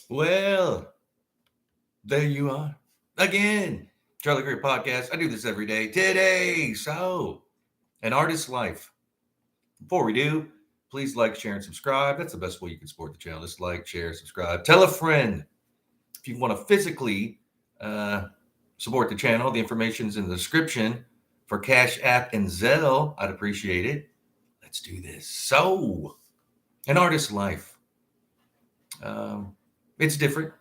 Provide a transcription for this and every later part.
Well, there you are. Again, Charlie Greer Podcast. I do this every day. Today, an artist's life. Before we do, please like, share, and subscribe. That's the best way you can support the channel. Just like, share, subscribe. Tell a friend. If you want to physically uh, support the channel, the information is in the description for Cash App and Zelle. I'd appreciate it. Let's do this. An artist's life. Um, it's different.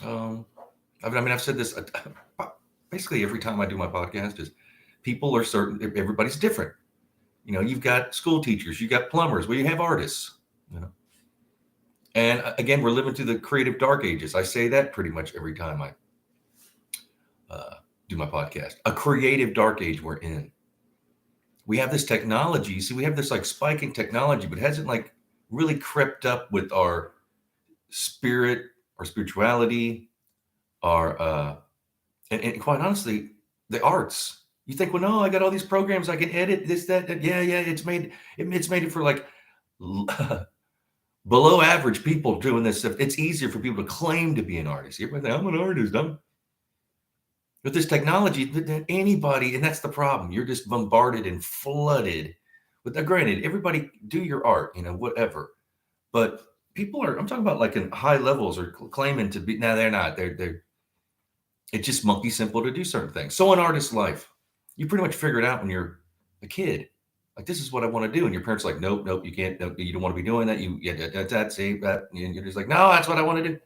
Um, I've said this basically every time I do my podcast. Is people are certain everybody's different. You've got school teachers, you got plumbers, well, you have artists. You know, and again, we're living through the creative dark ages. I say that pretty much every time I do my podcast. A creative dark age we're in. We have this technology. See, we have this like spike in technology, but it hasn't like really crept up with our spirit, our spirituality, our and quite honestly, the arts. You think, well, no, I got all these programs I can edit this, that. Yeah, it's made it for like below average people doing this stuff. It's easier for people to claim to be an artist. Everybody think, I'm an artist. With this technology, anybody, and that's the problem. You're just bombarded and flooded with. Granted, everybody do your art, whatever. But people are. I'm talking about like in high levels are claiming to be. Now they're not. They're. It's just monkey simple to do certain things. So an artist's life, you pretty much figure it out when you're a kid. Like, this is what I want to do, and your parents are like, nope, you can't. Nope, you don't want to be doing that. That's that. And you're just like, no, that's what I want to do.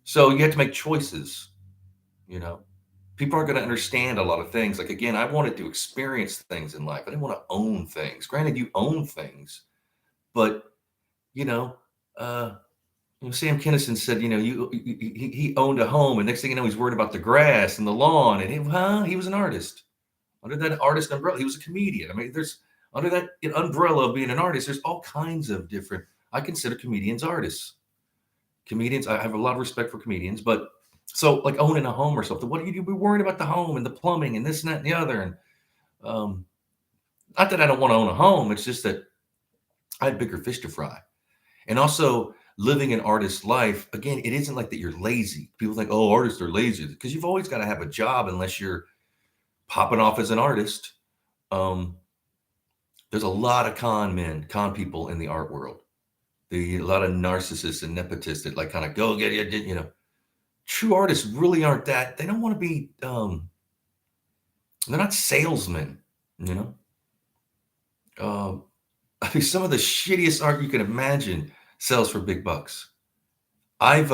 So you have to make choices. People aren't going to understand a lot of things. Like, again, I wanted to experience things in life. I didn't want to own things. Granted, you own things, but you know, uh, Sam Kinison said, he owned a home, and next thing you know, he's worried about the grass and the lawn. And he was an artist. Under that artist umbrella, he was a comedian. I mean, there's under that umbrella of being an artist, there's all kinds of different. I consider comedians artists. Comedians, I have a lot of respect for comedians, but so like owning a home or something. What do you be worried about the home and the plumbing and this and that and the other? And not that I don't want to own a home. It's just that I have bigger fish to fry. And also living an artist's life, again, it isn't like that you're lazy. People think, oh, artists are lazy, because you've always got to have a job unless you're popping off as an artist. There's a lot of con people in the art world. A lot of narcissists and nepotists that like kind of go get it. True artists really aren't that. They don't want to be. They're not salesmen. I mean, some of the shittiest art you can imagine sells for big bucks. I've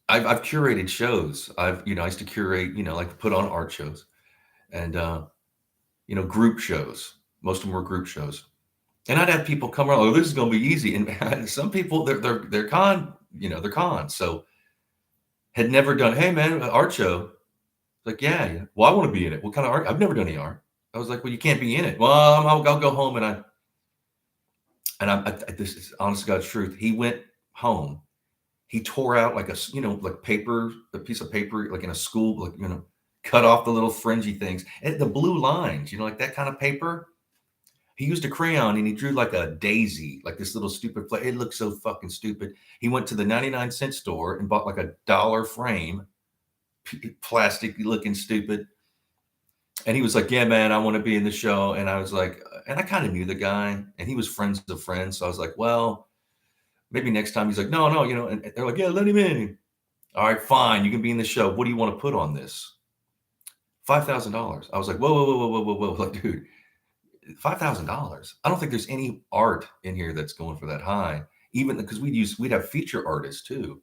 curated shows. I used to curate, like put on art shows, and group shows. Most of them were group shows, and I'd have people come around. Oh, this is going to be easy. And some people, they're they're cons. So had never done. Hey man, an art show. Like, yeah. Well, I want to be in it. What kind of art? I've never done any art. I was like, well, you can't be in it. Well, I'll go home and this is honest to God's truth. He went home. He tore out like a piece of paper, like in a school, like, cut off the little fringy things and the blue lines, like that kind of paper. He used a crayon and he drew like a daisy, like this little stupid play. It looked so fucking stupid. He went to the 99-cent store and bought like $1 frame, plastic looking stupid. And he was like, yeah, man, I want to be in the show. And I was like, and I kind of knew the guy, and he was friends of friends. So I was like, well, maybe next time. He's like, no, and they're like, yeah, let him in. All right, fine. You can be in the show. What do you want to put on this? $5,000. I was like, whoa. Like, dude, $5,000. I don't think there's any art in here that's going for that high, even because we'd have feature artists too.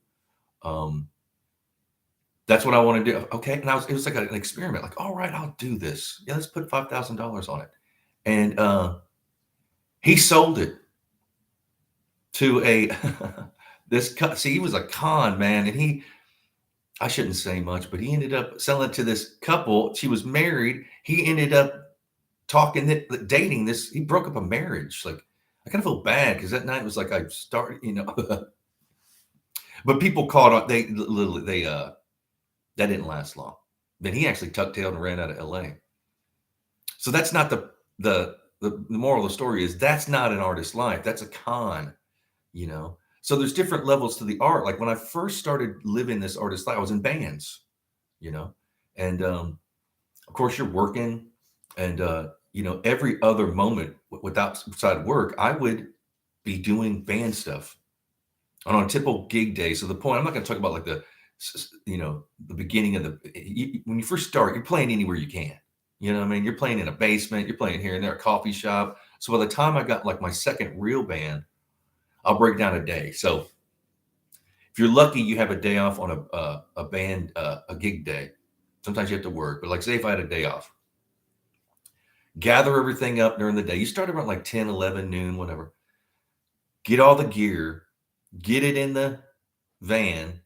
That's what I want to do. Okay. And it was like an experiment, like, all right, I'll do this. Yeah, let's put $5,000 on it. And he sold it to he was a con man. And I shouldn't say much, but he ended up selling it to this couple. She was married. He ended up dating this. He broke up a marriage. Like, I kind of feel bad because that night was like, I started, but people caught on. They that didn't last long. Then he actually tucked tail and ran out of LA. So that's not the the moral of the story is that's not an artist's life. That's a con, you know. So there's different levels to the art. Like when I first started living this artist life, I was in bands, you know, and of course you're working, and you know, every other moment without outside work, I would be doing band stuff on a typical gig day. So the point, I'm not going to talk about like the, you know, the beginning of when you first start, you're playing anywhere you can. You know what I mean? You're playing in a basement, you're playing here and there, a coffee shop. So by the time I got like my second real band, I'll break down a day. So if you're lucky, you have a day off on a band, a gig day. Sometimes you have to work, but like say if I had a day off, gather everything up during the day. You start around like 10, 11, noon, whatever. Get all the gear, get it in the van,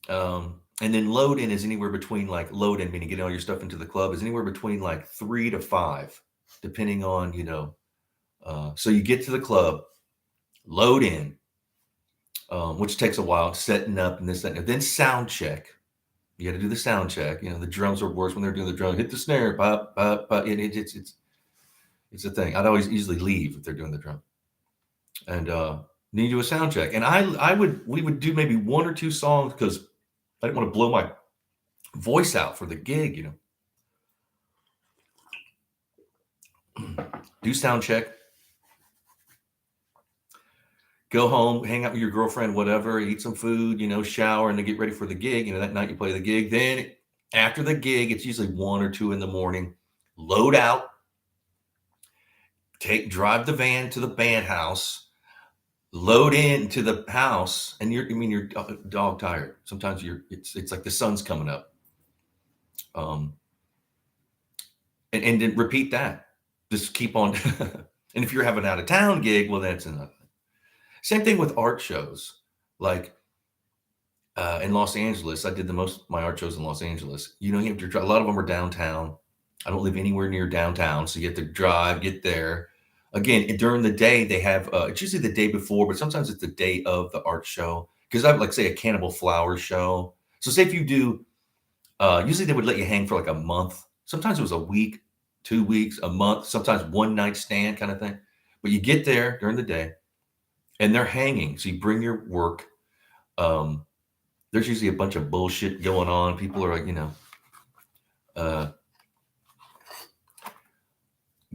and then load in is anywhere between like load in, meaning getting all your stuff into the club, is anywhere between like 3 to 5, depending on, you know. So you get to the club, load in, which takes a while, setting up and this, that, and then sound check. You got to do the sound check. You know, the drums are worse when they're doing the drum. Hit the snare, pop, pop, pop. It's a thing. I'd always easily leave if they're doing the drum. And need to do a sound check. And we would do maybe 1 or 2 songs because I didn't want to blow my voice out for the gig, you know. Do sound check. Go home, hang out with your girlfriend, whatever, eat some food, you know, shower, and then get ready for the gig. You know, that night you play the gig. Then after the gig, it's usually 1 or 2 in the morning. Load out. Drive the van to the band house. Load into the house, and you're dog tired. Sometimes it's like the sun's coming up. And then repeat that. Just keep on. And if you're having out of town gig, well, that's another. Same thing with art shows. Like in Los Angeles, I did my art shows in Los Angeles. You know, you have to drive. A lot of them are downtown. I don't live anywhere near downtown, so you have to drive, get there. Again, during the day, they have, it's usually the day before, but sometimes it's the day of the art show. Because I have, like, say, a Cannibal Flowers show. So say if you do, usually they would let you hang for like a month. Sometimes it was a week, 2 weeks, a month, sometimes one night stand kind of thing. But you get there during the day, and they're hanging. So you bring your work. There's usually a bunch of bullshit going on. People are like, you know,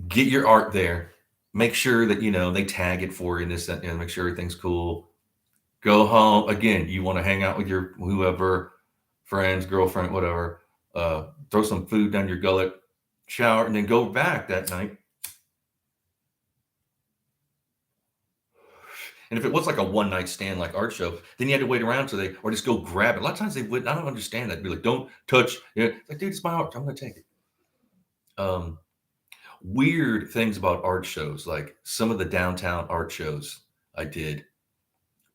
get your art there. Make sure that, you know, they tag it for you and this, that, you know, make sure everything's cool. Go home. Again, you want to hang out with your whoever, friends, girlfriend, whatever. Throw some food down your gullet, shower, and then go back that night. And if it was like a one night stand, like art show, then you had to wait around or just go grab it. A lot of times they wouldn't. I don't understand that. They'd be like, don't touch. You know, like, dude, it's my art. I'm going to take it. Weird things about art shows, like some of the downtown art shows I did,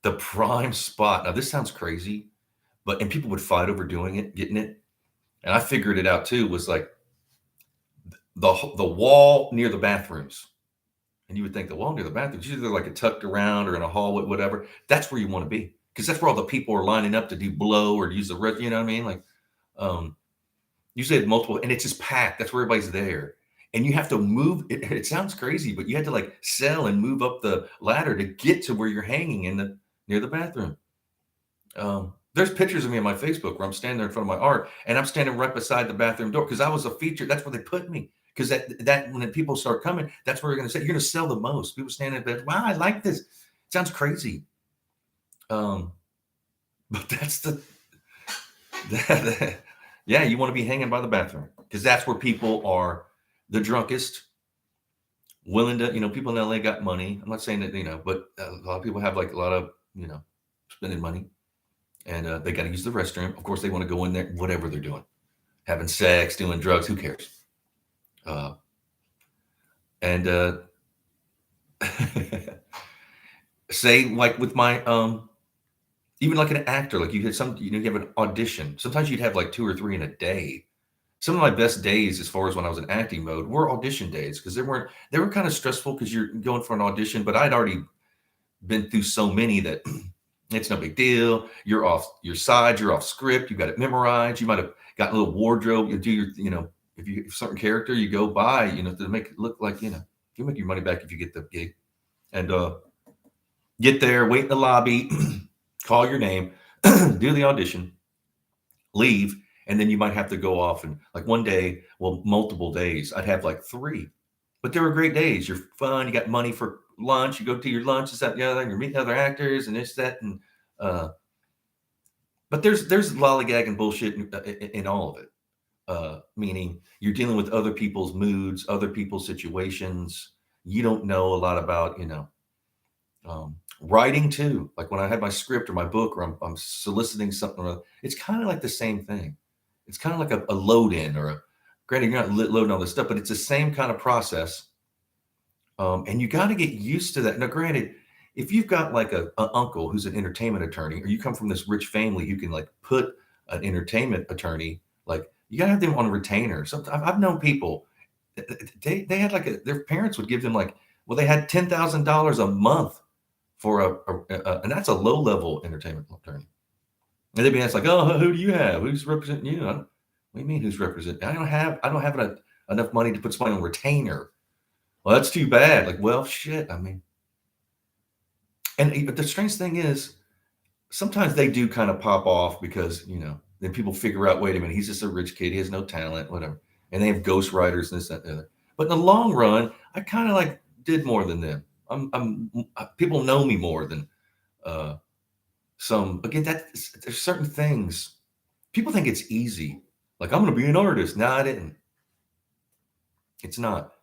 the prime spot. Now this sounds crazy, and people would fight over doing it, getting it. And I figured it out too, was like the wall near the bathrooms. And you would think the wall near the bathrooms, either like a tucked around or in a hallway, whatever. That's where you want to be. Because that's where all the people are lining up to do blow or use the rest, you know what I mean? Like, usually had multiple, and it's just packed. That's where everybody's there. And you have to move. It sounds crazy, but you had to like sell and move up the ladder to get to where you're hanging near the bathroom. There's pictures of me on my Facebook where I'm standing there in front of my art, and I'm standing right beside the bathroom door because I was a feature. That's where they put me. Because that when people start coming, that's where you're going to say you're going to sell the most. People standing at bed. Wow, I like this. It sounds crazy. But that's yeah, you want to be hanging by the bathroom because that's where people are the drunkest, willing to, you know, people in LA got money. I'm not saying that, you know, but a lot of people have like a lot of, you know, spending money, and they got to use the restroom. Of course, they want to go in there, whatever they're doing, having sex, doing drugs, who cares? And say like with my, even like an actor, like you had you have an audition. Sometimes you'd have like 2 or 3 in a day. Some of my best days, as far as when I was in acting mode, were audition days because they were kind of stressful because you're going for an audition. But I'd already been through so many that it's no big deal. You're off your side, you're off script, you got it memorized. You might have got a little wardrobe. You do your, you know, if certain character you go by, to make it look like, you make your money back if you get the gig. And get there, wait in the lobby, call your name, do the audition, leave, and then you might have to go off and like one day, well, multiple days. I'd have like 3, but they were great days. You're fun. You got money for lunch. You go to your lunch, this, that, and the other, and you're meeting other actors and this, that, and but there's lollygagging bullshit in all of it. Meaning you're dealing with other people's moods, other people's situations. You don't know a lot about, writing too. Like when I had my script or my book, or I'm soliciting something, or it's kind of like the same thing. It's kind of like a load in, or granted, you're not loading all this stuff, but it's the same kind of process. And you got to get used to that. Now, granted, if you've got like a uncle who's an entertainment attorney, or you come from this rich family, you can like put an entertainment attorney, like you got to have them on a retainer. So I've known people, they had like their parents would give them like, well, they had $10,000 a month for and that's a low level entertainment attorney. And they'd be asked like, oh, who do you have? Who's representing you? What do you mean who's representing? I don't have enough money to put somebody on retainer. Well, that's too bad. Like, well, shit. I mean, and the strange thing is, sometimes they do kind of pop off because, then people figure out, wait a minute, he's just a rich kid. He has no talent, whatever. And they have ghostwriters and this, that, and the other. But in the long run, I kind of like did more than them. People know me more than some. Again, there's certain things. People think it's easy. Like, I'm going to be an artist. No, I didn't. It's not.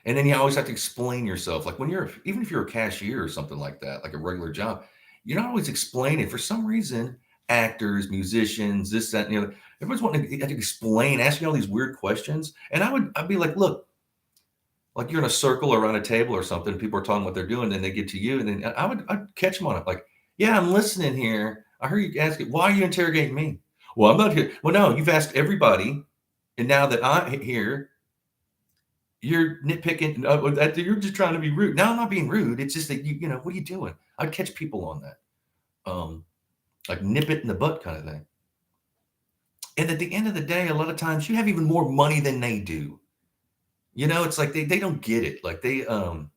And then you always have to explain yourself. Like even if you're a cashier or something like that, like a regular job, you're not always explaining. For some reason, actors, musicians, this, that, and the other, everyone's wanting to explain, asking all these weird questions. And I'd be like, look, like you're in a circle around a table or something, people are talking what they're doing, then they get to you, and then I'd catch them on it. Like, yeah, I'm listening here. I heard you ask it. Why are you interrogating me? Well, I'm not here. Well, no, you've asked everybody. And now that I'm here, you're nitpicking. You're just trying to be rude. No, I'm not being rude. It's just that what are you doing? I'd catch people on that, like nip it in the butt kind of thing. And at the end of the day, a lot of times you have even more money than they do. It's like they don't get it. Like they, when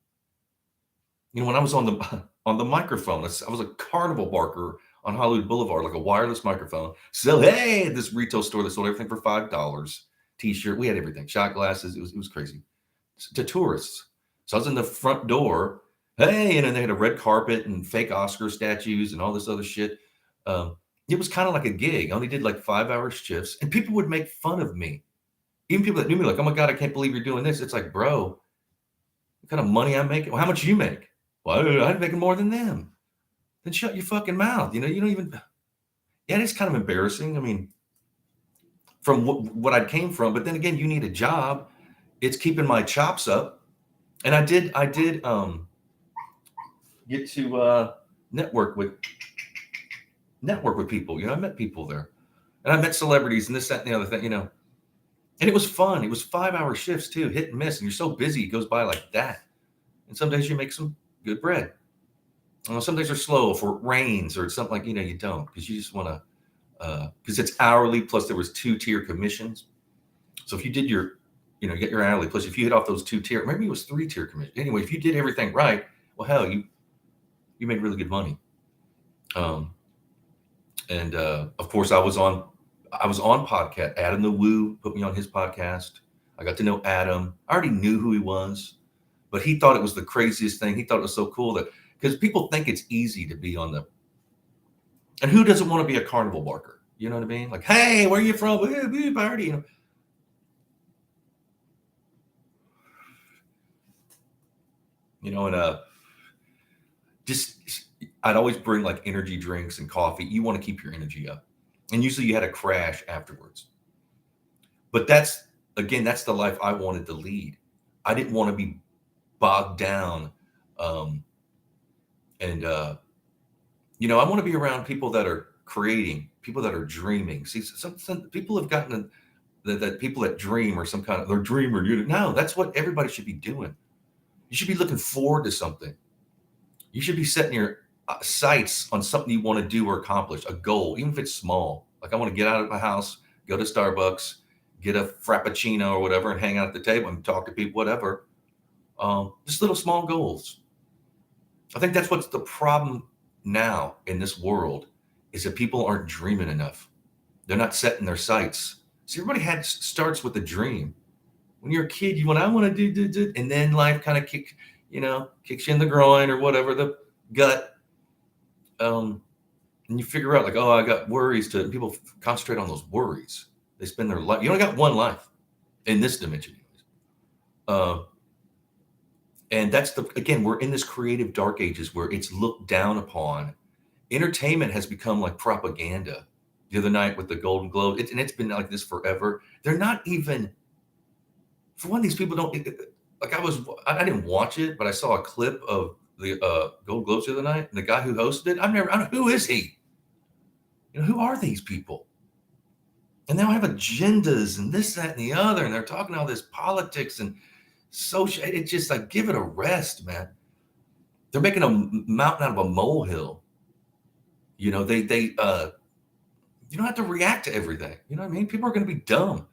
I was on the microphone, I was a carnival barker on Hollywood Boulevard, like a wireless microphone. So hey, at this retail store that sold everything for $5. T-shirt, we had everything, shot glasses. It was crazy. To tourists. So I was in the front door. Hey, and then they had a red carpet and fake Oscar statues and all this other shit. It was kind of like a gig. I only did like 5-hour shifts, and people would make fun of me. Even people that knew me, like, oh my God, I can't believe you're doing this. It's like, bro, what kind of money I'm making? Well, how much you make? Well, I'm making more than them. Then shut your fucking mouth. You don't even. Yeah, it's kind of embarrassing. I mean, from what I came from, but then again, you need a job. It's keeping my chops up. And I did get to network with people. I met people there, and I met celebrities and this, that, and the other thing. And it was fun. It was 5-hour shifts too, hit and miss, and you're so busy, it goes by like that. And some days you make some good bread. Some days are slow if it rains or it's something like you don't, because you just want to, because it's hourly plus there was 2-tier commissions. So if you did your get your hourly, plus if you hit off those 2-tier, maybe it was 3-tier commission. Anyway, if you did everything right, well, hell, you made really good money. And of course, I was on podcast. Adam the Woo put me on his podcast. I got to know Adam. I already knew who he was, but he thought it was the craziest thing. He thought it was so cool because people think it's easy to be on and who doesn't want to be a carnival barker? You know what I mean? Like, hey, where are you from? Party, and just I'd always bring like energy drinks and coffee. You want to keep your energy up, and usually you had a crash afterwards. But that's the life I wanted to lead. I didn't want to be bogged down, and I want to be around people that are creating, people that are dreaming. See, some people have gotten that people that dream or some kind of they're dreamer. No, that's what everybody should be doing. You should be looking forward to something. You should be setting your sights on something you want to do or accomplish, a goal, even if it's small. Like I want to get out of my house, go to Starbucks, get a Frappuccino or whatever, and hang out at the table and talk to people, whatever. Just little small goals. I think that's what's the problem now in this world is that people aren't dreaming enough. They're not setting their sights. So everybody starts with a dream. When you're a kid, I want to do, and then life kind of kicks you in the groin or whatever, the gut. And you figure out like, oh, I got worries and people concentrate on those worries. They spend their life. You only got one life in this dimension. And that's again, we're in this creative dark ages where it's looked down upon. Entertainment has become like propaganda. The other night with the Golden Globe, and it's been like this forever. They're not even, for one, these people don't, like I didn't watch it, but I saw a clip of the Golden Globes the other night, and the guy who hosted it, who is he? Who are these people? And they all have agendas and this, that, and the other, and they're talking all this politics and social. It's just like, give it a rest, man. They're making a mountain out of a molehill. They you don't have to react to everything. You know what I mean? People are going to be dumb.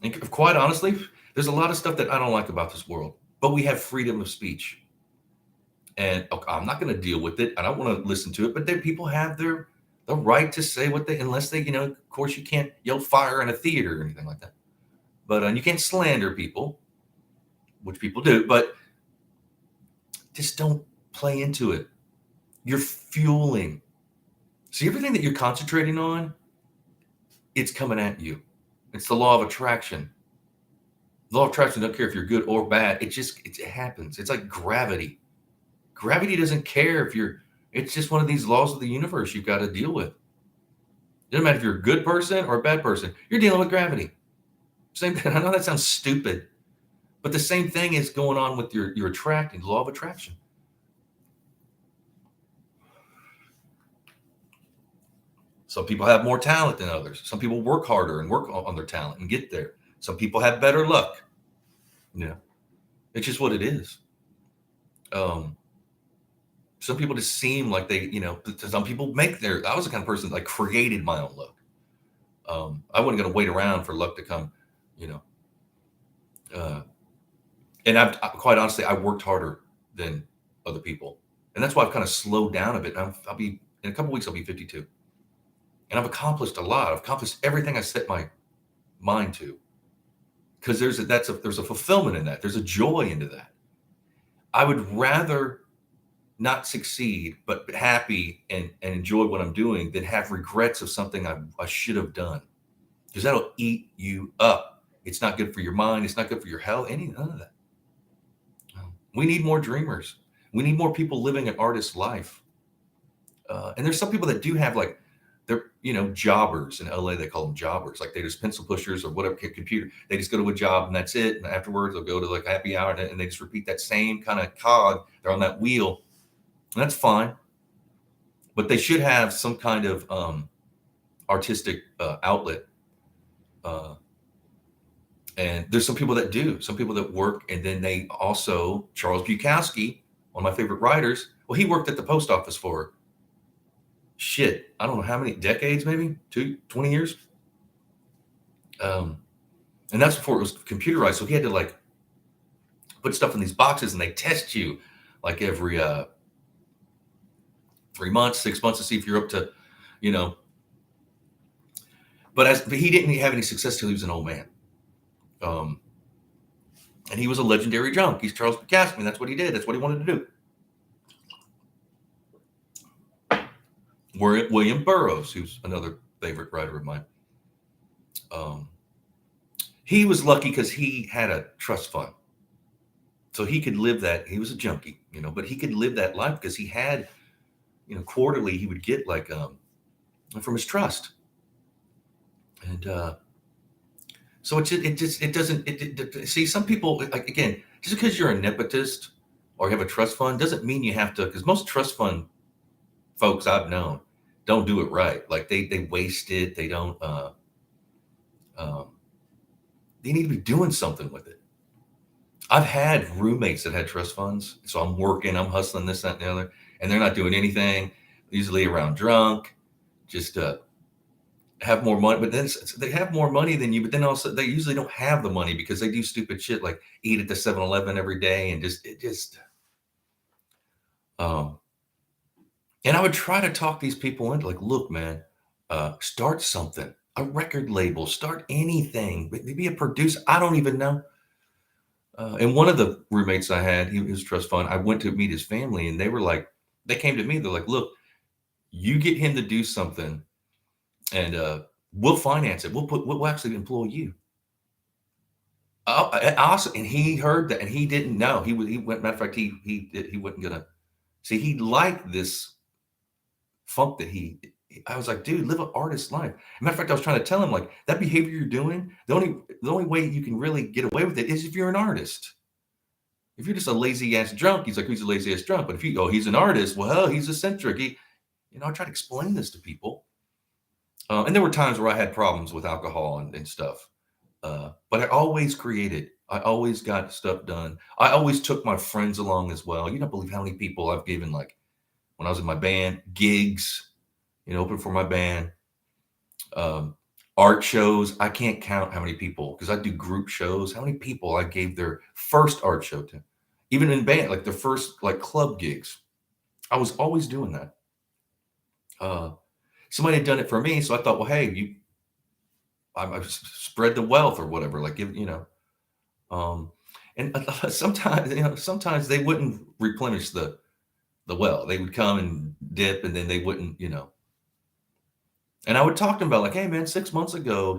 And quite honestly, there's a lot of stuff that I don't like about this world, but we have freedom of speech. And I'm not going to deal with it. I don't want to listen to it, but then people have the right to say what unless they, of course you can't yell fire in a theater or anything like that. But you can't slander people, which people do, but just don't play into it. You're fueling. See, everything that you're concentrating on, it's coming at you. It's the law of attraction. The law of attraction, don't care if you're good or bad. It happens. It's like gravity. Gravity doesn't care it's just one of these laws of the universe you've got to deal with. It doesn't matter if you're a good person or a bad person. You're dealing with gravity. Same thing. I know that sounds stupid, but the same thing is going on with your attracting, the law of attraction. Some people have more talent than others. Some people work harder and work on their talent and get there. Some people have better luck. It's just what it is. Some people just seem like they, some people I was the kind of person that like created my own luck. I wasn't going to wait around for luck to come, and I've quite honestly, I worked harder than other people. And that's why I've kind of slowed down a bit. I'll be, in a couple of weeks, I'll be 52. And I've accomplished a lot. I've accomplished everything I set my mind to. Because there's a fulfillment in that. There's a joy into that. I would rather not succeed, but happy and enjoy what I'm doing than have regrets of something I should have done. Because that'll eat you up. It's not good for your mind. It's not good for your health. None of that. We need more dreamers. We need more people living an artist's life. And there's some people that do have like, they're, jobbers in LA. They call them jobbers. Like they're just pencil pushers or whatever, computer. They just go to a job and that's it. And afterwards they'll go to like happy hour and they just repeat that same kind of cog. They're on that wheel. And that's fine. But they should have some kind of artistic outlet. And there's some people that do. Some people that work. And then they also, Charles Bukowski, one of my favorite writers, well, he worked at the post office for I don't know how many decades, maybe 20 years. And that's before it was computerized. So he had to like put stuff in these boxes and they test you like every 3 months, 6 months to see if you're up to, but he didn't have any success till he was an old man. And he was a legendary drunk. He's Charles Bukowski. And that's what he did. That's what he wanted to do. William Burroughs, who's another favorite writer of mine. He was lucky because he had a trust fund. So he could live that. He was a junkie, but he could live that life because he had, quarterly, he would get like from his trust. And so see, some people, like, again, just because you're a nepotist or have a trust fund doesn't mean you have to, because most trust fund folks I've known don't do it right. Like they waste it. They don't, they need to be doing something with it. I've had roommates that had trust funds. So I'm working, I'm hustling this, that, and the other. and they're not doing anything, usually around drunk, just have more money. But then they have more money than you, but then also they usually don't have the money because they do stupid shit like eat at the 7-Eleven every day and um, and I would try to talk these people into like, look, man, start something, a record label, start anything, be a producer. I don't even know. And one of the roommates I had, he was trust fund. I went to meet his family, and they came to me. They're like, look, you get him to do something, and we'll finance it. We'll actually employ you. Oh, awesome! And he heard that, and he didn't know. He went. Matter of fact, he wasn't gonna see. He liked this funk that I was like, dude, live an artist life. Matter of fact, I was trying to tell him like that behavior you're doing. The only way you can really get away with it is if you're an artist. If you're just a lazy ass drunk, he's like, who's a lazy ass drunk? But if he's an artist, well, he's eccentric. I try to explain this to people. And there were times where I had problems with alcohol and stuff. But I always created. I always got stuff done. I always took my friends along as well. You don't believe how many people I've given, like when I was in my band, gigs, open for my band, art shows. I can't count how many people, because I do group shows, how many people I gave their first art show to. Even in band, like the first like club gigs. I was always doing that. Somebody had done it for me, so I thought, well, hey, I spread the wealth or whatever. Like and sometimes they wouldn't replenish the well. They would come and dip, and then they wouldn't. And I would talk to them about like, hey man, 6 months ago,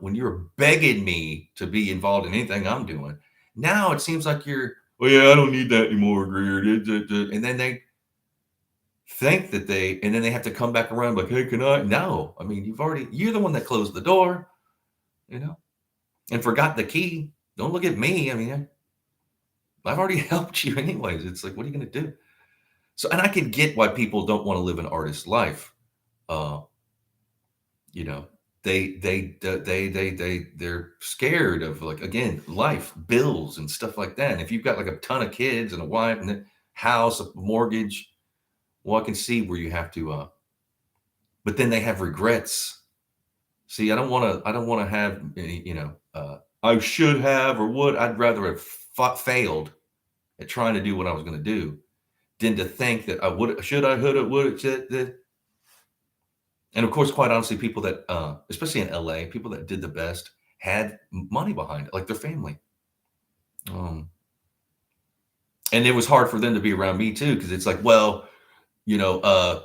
when you were begging me to be involved in anything I'm doing, now it seems like well, yeah, I don't need that anymore, Greer. And then they think that and then they have to come back around like, hey, can I? No, I mean, you're the one that closed the door, and forgot the key. Don't look at me. I mean, I've already helped you anyways. It's like, what are you going to do? So, and I can get why people don't want to live an artist life. They're scared of, like, again, life, bills and stuff like that. And if you've got like a ton of kids and a wife and a house, a mortgage, well, I can see where you have to, but then they have regrets. See, I don't want to have any, I should have, or would. I'd rather have failed at trying to do what I was going to do than to think that I would, should I, would it, should it. And of course, quite honestly, people that, especially in LA, people that did the best had money behind it, like their family. And it was hard for them to be around me too, because it's like, well, I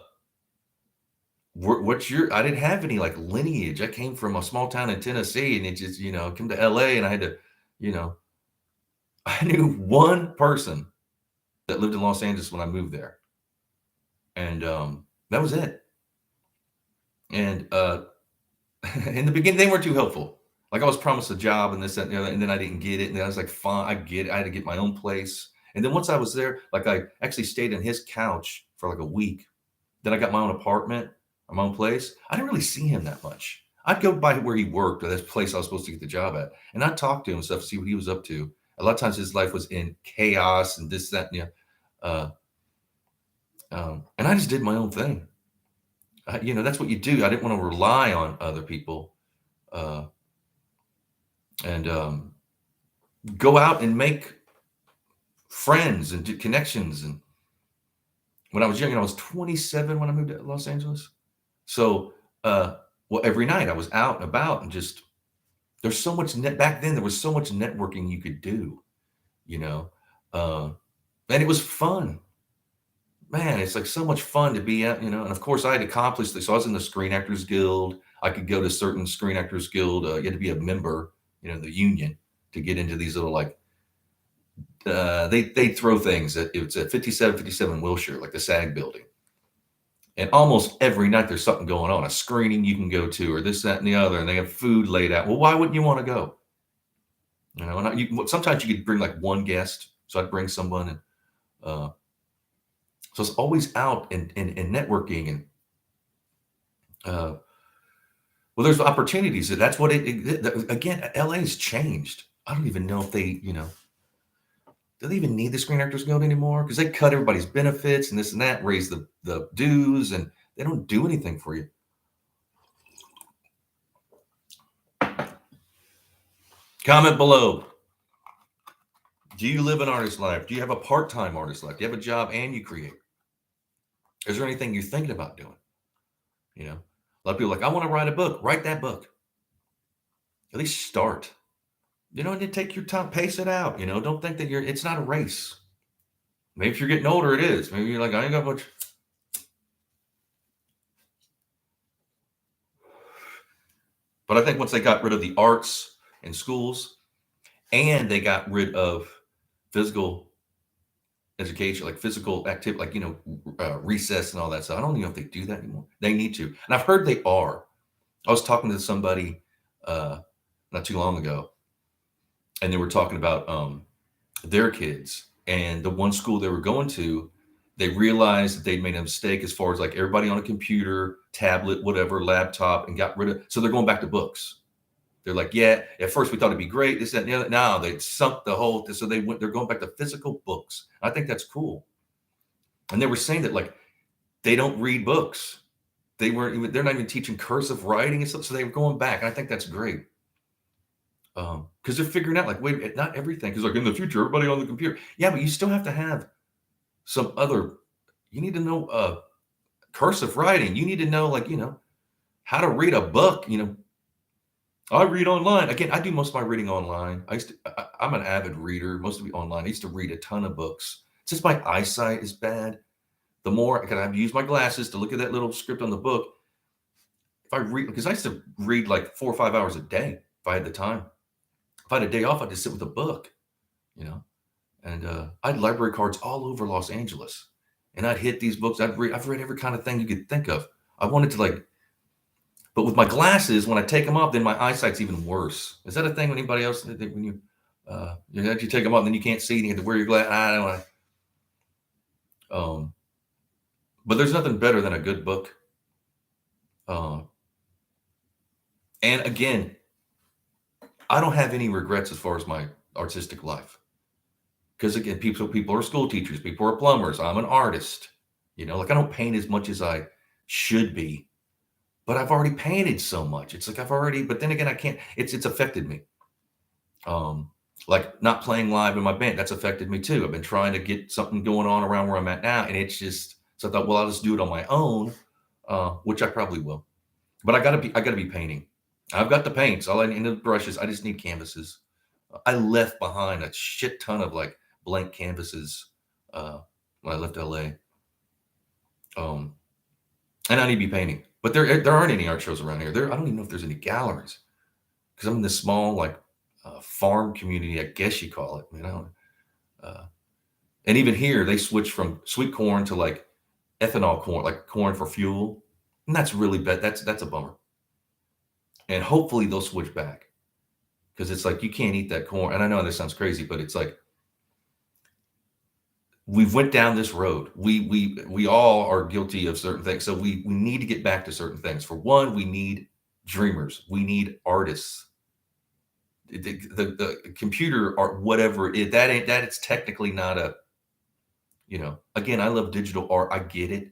didn't have any like lineage. I came from a small town in Tennessee, and it just, come to LA, and I had to, I knew one person that lived in Los Angeles when I moved there. And that was it. And in the beginning, they weren't too helpful. Like, I was promised a job and this, that, and the other, and then I didn't get it. And then I was like, fine, I get it. I had to get my own place. And then once I was there, like, I actually stayed in his couch for like a week. Then I got my own apartment, my own place. I didn't really see him that much. I'd go by where he worked, or this place I was supposed to get the job at, and I'd talk to him and stuff, see what he was up to. A lot of times his life was in chaos and this, that, and and I just did my own thing. That's what you do. I didn't want to rely on other people, and go out and make friends and do connections. And when I was young, I was 27 when I moved to Los Angeles. So, every night I was out and about, and just, there's so much back then, there was so much networking you could do, and it was fun. Man, it's like so much fun to be at, and of course I had accomplished this. So I was in the Screen Actors Guild. I could go to certain Screen Actors Guild. You had to be a member, the union, to get into these little, like, they throw things it's at 5757 Wilshire, like the SAG building. And almost every night there's something going on, a screening you can go to, or this, that, and the other, and they have food laid out. Well, why wouldn't you want to go? And sometimes you could bring like one guest. So I'd bring someone, and so it's always out and networking, and well, there's opportunities. That's what again, LA's changed. I don't even know if they, Do they even need the Screen Actors Guild anymore? Because they cut everybody's benefits and this and that, raise the dues, and they don't do anything for you. Comment below. Do you live an artist life? Do you have a part-time artist life? Do you have a job and you create? Is there anything you're thinking about doing? You know, a lot of people are like, I want to write a book. Write that book. At least start. You know, and take your time, pace it out. You know, don't think that it's not a race. Maybe if you're getting older, it is. Maybe you're like, I ain't got much. But I think once they got rid of the arts in schools and they got rid of physical education, like physical activity, like, recess and all that stuff. I don't even know if they do that anymore. They need to. And I've heard they are. I was talking to somebody not too long ago, and they were talking about their kids, and the one school they were going to, they realized that they'd made a mistake as far as like everybody on a computer, tablet, whatever, laptop, and got rid of. So they're going back to books. They're like, yeah, at first we thought it'd be great, this, that, and the other. Now they sunk the whole, so they're going back to physical books. I think that's cool. And they were saying that like they don't read books. They're not even teaching cursive writing and stuff. So they were going back. And I think that's great. Because they're figuring out like, wait, not everything. Because like in the future, everybody on the computer. Yeah, but you still have to have some other, you need to know cursive writing. You need to know like, how to read a book, I read online. Again, I do most of my reading online. I'm an avid reader, most of it online. I used to read a ton of books. Since my eyesight is bad, the more, because I have to use my glasses to look at that little script on the book. If I read, because I used to read like 4 or 5 hours a day if I had the time. If I had a day off, I'd just sit with a book, And I had library cards all over Los Angeles. And I'd hit these books. I've read every kind of thing you could think of. I wanted to but with my glasses, when I take them off, then my eyesight's even worse. Is that a thing with anybody else? When you actually take them off, and then you can't see, and you have to wear your glasses. I don't know. But there's nothing better than a good book. And again, I don't have any regrets as far as my artistic life. Because again, people are school teachers, people are plumbers. I'm an artist. Like I don't paint as much as I should be. But I've already painted so much. It's like but then again, I can't, it's affected me. Like not playing live in my band, that's affected me too. I've been trying to get something going on around where I'm at now. And it's just, so I thought, well, I'll just do it on my own, which I probably will. But I gotta be painting. I've got the paints, all I need the brushes. I just need canvases. I left behind a shit ton of like blank canvases when I left LA. And I need to be painting. But there aren't any art shows around here. I don't even know if there's any galleries, because I'm in this small like farm community, I guess you call it. And even here they switch from sweet corn to like ethanol corn, like corn for fuel, and that's really bad. That's a bummer. And hopefully they'll switch back, because it's like you can't eat that corn. And I know this sounds crazy, but it's like we've went down this road. We all are guilty of certain things. So we need to get back to certain things. For one, we need dreamers. We need artists. The computer art, whatever it is, that it's technically not a, again, I love digital art. I get it.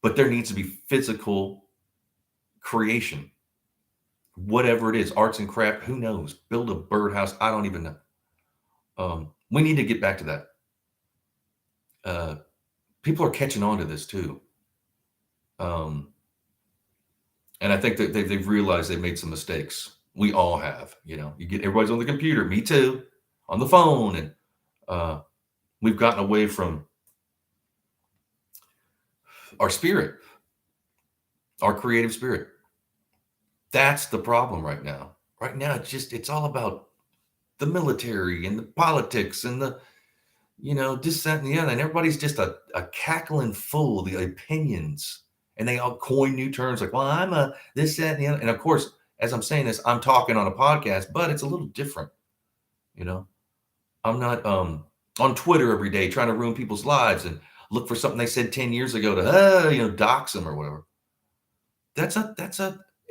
But there needs to be physical creation. Whatever it is, arts and craft, who knows? Build a birdhouse. I don't even know. We need to get back to that. People are catching on to this too. And I think that they've realized they've made some mistakes. We all have, everybody's on the computer, me too, on the phone. And we've gotten away from our spirit, our creative spirit. That's the problem right now. Right now, it's all about the military and the politics and the, this, that, and the other. And everybody's just a cackling fool, the opinions. And they all coin new terms like, well, I'm a this, that, and the other. And of course, as I'm saying this, I'm talking on a podcast, but it's a little different. I'm not on Twitter every day trying to ruin people's lives and look for something they said 10 years ago to, dox them or whatever.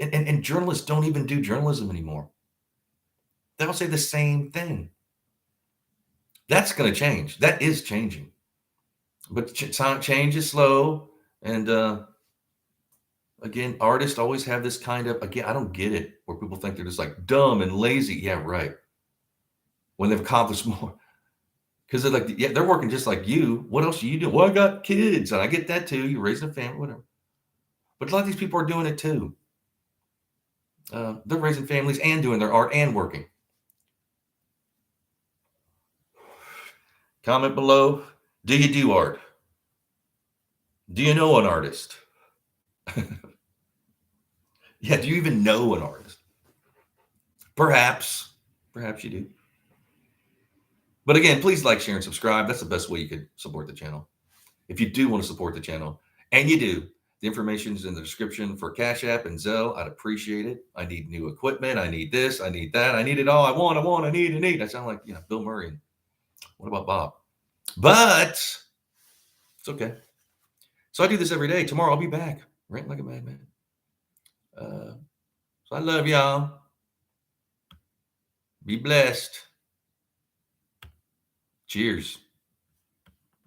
And journalists don't even do journalism anymore. They'll say the same thing. That's going to change. That is changing. But change is slow. And again, artists always have this kind of, again, I don't get it, where people think they're just like dumb and lazy. Yeah, right. When they've accomplished more. Because they're like, yeah, they're working just like you. What else are you doing? Well, I got kids, and I get that too. You're raising a family, whatever. But a lot of these people are doing it too. They're raising families and doing their art and working. Comment below. Do you do art? Do you know an artist? Yeah, do you even know an artist? Perhaps you do. But again, please like, share, and subscribe. That's the best way you could support the channel. If you do want to support the channel, and you do, the information is in the description for Cash App and Zelle. I'd appreciate it. I need new equipment. I need this. I need that. I need it all. I need. I sound like, Bill Murray. What about Bob? But it's okay. So I do this every day. Tomorrow I'll be back, ranting like a madman. So I love y'all. Be blessed. Cheers.